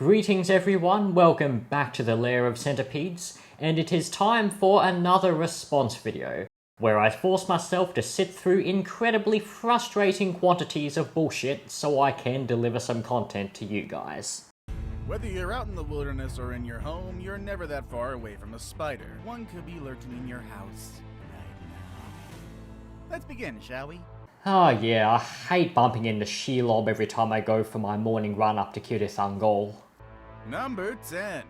Greetings everyone, welcome back to the lair of centipedes, and it is time for another response video, where I force myself to sit through incredibly frustrating quantities of bullshit so I can deliver some content to you guys. Whether you're out in the wilderness or in your home, you're never that far away from a spider. One could be lurking in your house right now. Let's begin, shall we? Oh yeah, I hate bumping into Shelob every time I go for my morning run up to Kirithungol. Number 10.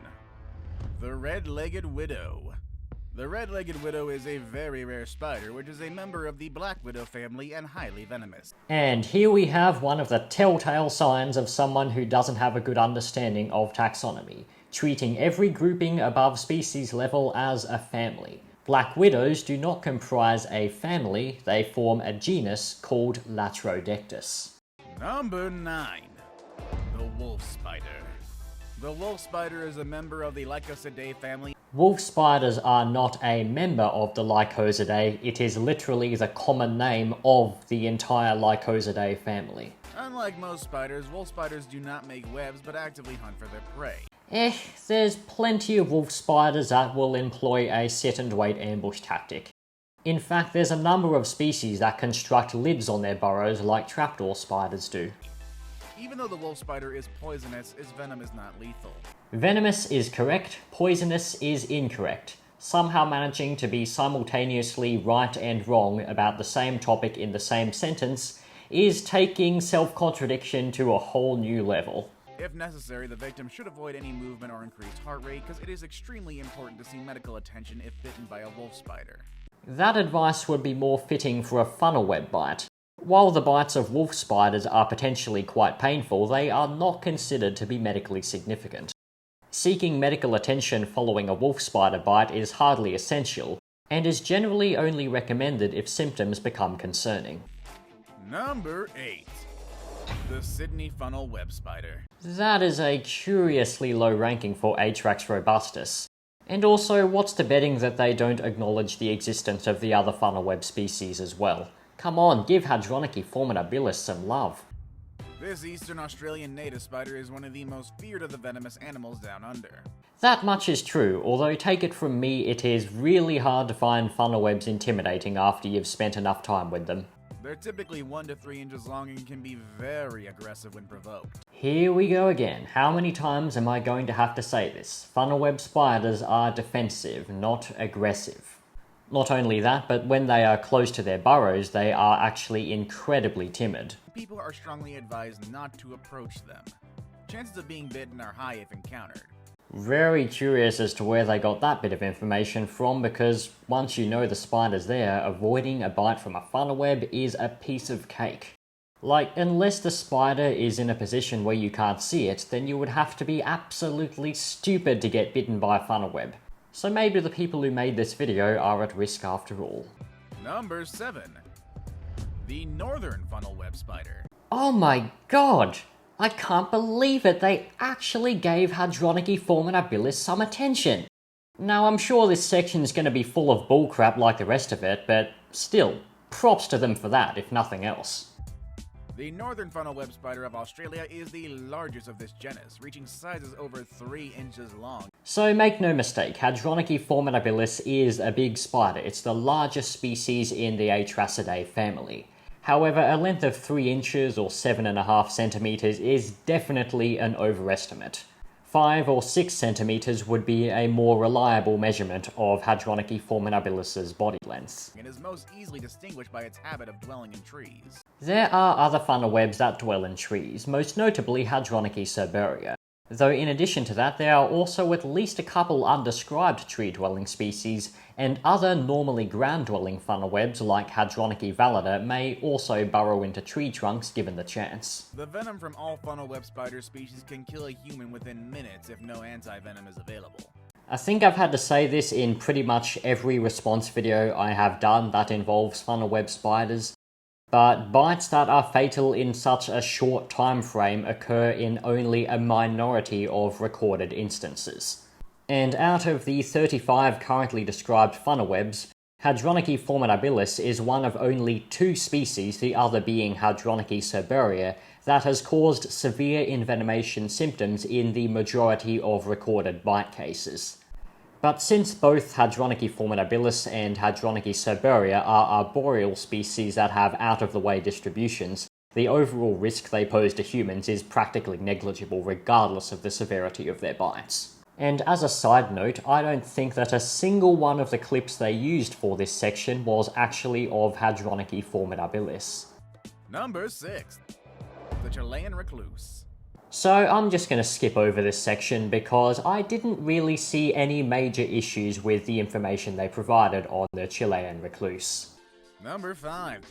The Red-Legged Widow. The Red-Legged Widow is a very rare spider, which is a member of the Black Widow family and highly venomous. And here we have one of the telltale signs of someone who doesn't have a good understanding of taxonomy, treating every grouping above species level as a family. Black widows do not comprise a family, they form a genus called Latrodectus. Number 9. The Wolf Spider. The wolf spider is a member of the Lycosidae family. Wolf spiders are not a member of the Lycosidae, it is literally the common name of the entire Lycosidae family. Unlike most spiders, wolf spiders do not make webs but actively hunt for their prey. There's plenty of wolf spiders that will employ a sit-and-wait ambush tactic. In fact, there's a number of species that construct lids on their burrows like trapdoor spiders do. Even though the wolf spider is poisonous, its venom is not lethal. Venomous is correct, poisonous is incorrect, somehow managing to be simultaneously right and wrong about the same topic in the same sentence is taking self-contradiction to a whole new level. If necessary, the victim should avoid any movement or increased heart rate because it is extremely important to seek medical attention if bitten by a wolf spider. That advice would be more fitting for a funnel web bite. While the bites of wolf spiders are potentially quite painful, they are not considered to be medically significant. Seeking medical attention following a wolf spider bite is hardly essential, and is generally only recommended if symptoms become concerning. Number 8. The Sydney funnel web spider. That is a curiously low ranking for Atrax robustus. And also, what's the betting that they don't acknowledge the existence of the other funnel web species as well? Come on, give Hadronychi formidabilis some love. This eastern Australian native spider is one of the most feared of the venomous animals down under. That much is true, although take it from me, it is really hard to find funnel webs intimidating after you've spent enough time with them. They're typically 1 to 3 inches long and can be very aggressive when provoked. Here we go again. How many times am I going to have to say this? Funnel web spiders are defensive, not aggressive. Not only that, but when they are close to their burrows, they are actually incredibly timid. People are strongly advised not to approach them. Chances of being bitten are high if encountered. Very curious as to where they got that bit of information from, because once you know the spider's there, avoiding a bite from a funnel web is a piece of cake. Like, unless the spider is in a position where you can't see it, then you would have to be absolutely stupid to get bitten by a funnel web. So maybe the people who made this video are at risk after all. Number 7. The northern funnel web spider. Oh my god! I can't believe it, they actually gave Hadronychi formidabilis some attention! Now I'm sure this section's gonna be full of bullcrap like the rest of it, but still, props to them for that, if nothing else. The northern funnel web spider of Australia is the largest of this genus, reaching sizes over 3 inches long. So make no mistake, Hadronychi formidabilis is a big spider. It's the largest species in the Atracidae family. However, a length of 3 inches or 7.5 centimeters is definitely an overestimate. 5 or 6 centimeters would be a more reliable measurement of Hadronychi formidabilis' body length. It is most easily distinguished by its habit of dwelling in trees. There are other funnel webs that dwell in trees, most notably Hadronychi cerberia. Though in addition to that, there are also at least a couple undescribed tree-dwelling species, and other normally ground-dwelling funnel webs like Hadronychi valida may also burrow into tree trunks given the chance. The venom from all funnel web spider species can kill a human within minutes if no anti-venom is available. I think I've had to say this in pretty much every response video I have done that involves funnel web spiders, but bites that are fatal in such a short time frame occur in only a minority of recorded instances. And out of the 35 currently described funnel webs, Hadronychi formidabilis is one of only 2 species, the other being Hadronychi cerberia, that has caused severe envenomation symptoms in the majority of recorded bite cases. But since both Hadronychi formidabilis and Hadronychi cerberia are arboreal species that have out-of-the-way distributions, the overall risk they pose to humans is practically negligible regardless of the severity of their bites. And as a side note, I don't think that a single one of the clips they used for this section was actually of Hadronychi formidabilis. Number 6. The Chilean recluse. So I'm just going to skip over this section because I didn't really see any major issues with the information they provided on the Chilean recluse. Number 5.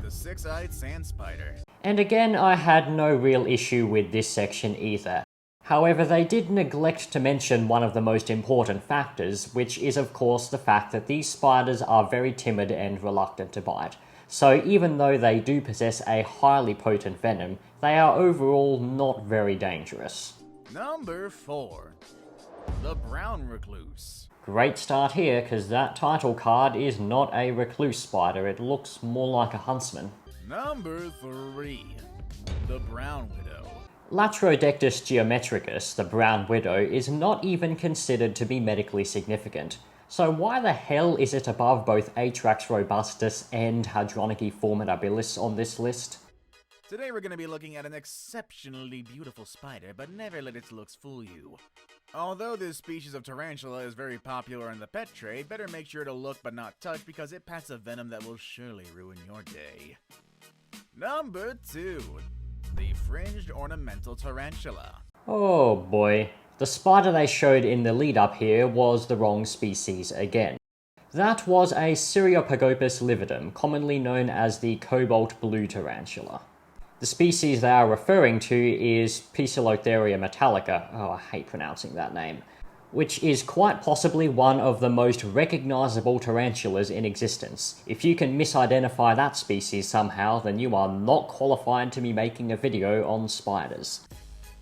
The six-eyed sand spider. And again, I had no real issue with this section either. However, they did neglect to mention one of the most important factors, which is of course the fact that these spiders are very timid and reluctant to bite. So even though they do possess a highly potent venom, they are overall not very dangerous. Number 4. The brown recluse. Great start here, because that title card is not a recluse spider, it looks more like a huntsman. Number 3. The brown widow. Latrodectus geometricus, the brown widow, is not even considered to be medically significant. So why the hell is it above both Atrax robustus and Hadronychi formidabilis on this list? Today we're going to be looking at an exceptionally beautiful spider, but never let its looks fool you. Although this species of tarantula is very popular in the pet trade, better make sure to look but not touch because it packs a venom that will surely ruin your day. Number 2. The fringed ornamental tarantula. Oh boy. The spider they showed in the lead up here was the wrong species again. That was a Syriopagopus lividum, commonly known as the cobalt blue tarantula. The species they are referring to is Poecilotheria metallica, oh I hate pronouncing that name, which is quite possibly one of the most recognizable tarantulas in existence. If you can misidentify that species somehow, then you are not qualified to be making a video on spiders.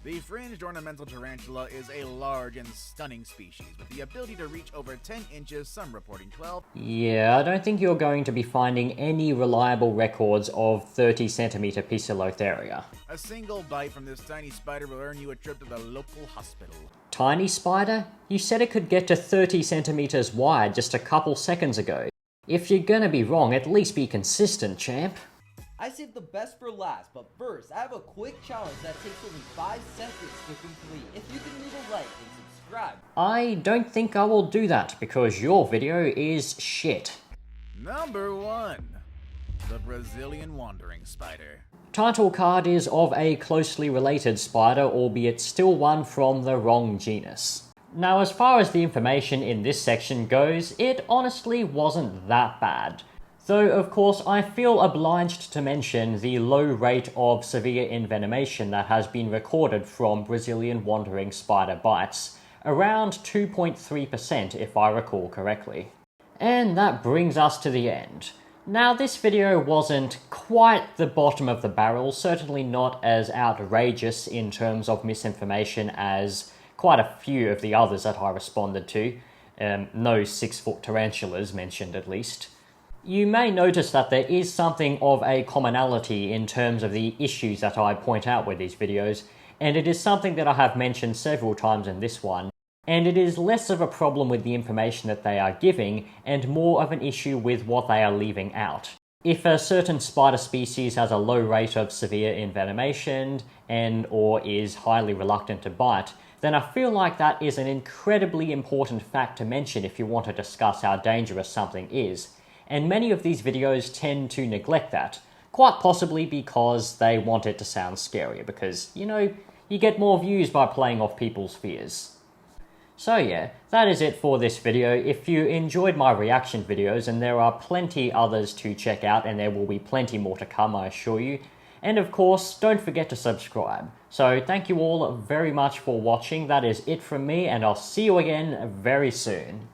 The fringed ornamental tarantula is a large and stunning species with the ability to reach over 10 inches, some reporting 12. Yeah, I don't think you're going to be finding any reliable records of 30cm Poecilotheria. A single bite from this tiny spider will earn you a trip to the local hospital. Tiny spider? You said it could get to 30 centimeters wide just a couple seconds ago. If you're gonna be wrong, at least be consistent, champ. I saved the best for last, but first, I have a quick challenge that takes only 5 seconds to complete. If you can leave a like and subscribe. I don't think I will do that, because your video is shit. Number 1. The Brazilian wandering spider. Title card is of a closely related spider, albeit still one from the wrong genus. Now, as far as the information in this section goes, it honestly wasn't that bad. Though, of course, I feel obliged to mention the low rate of severe envenomation that has been recorded from Brazilian wandering spider bites, around 2.3% if I recall correctly. And that brings us to the end. Now, this video wasn't quite the bottom of the barrel, certainly not as outrageous in terms of misinformation as quite a few of the others that I responded to. No 6-foot tarantulas mentioned at least. You may notice that there is something of a commonality in terms of the issues that I point out with these videos, and it is something that I have mentioned several times in this one, and it is less of a problem with the information that they are giving, and more of an issue with what they are leaving out. If a certain spider species has a low rate of severe envenomation, or is highly reluctant to bite, then I feel like that is an incredibly important fact to mention if you want to discuss how dangerous something is. And many of these videos tend to neglect that, quite possibly because they want it to sound scarier, because, you know, you get more views by playing off people's fears. So yeah, that is it for this video. If you enjoyed my reaction videos, and there are plenty others to check out, and there will be plenty more to come, I assure you. And of course, don't forget to subscribe. So thank you all very much for watching, that is it from me, and I'll see you again very soon.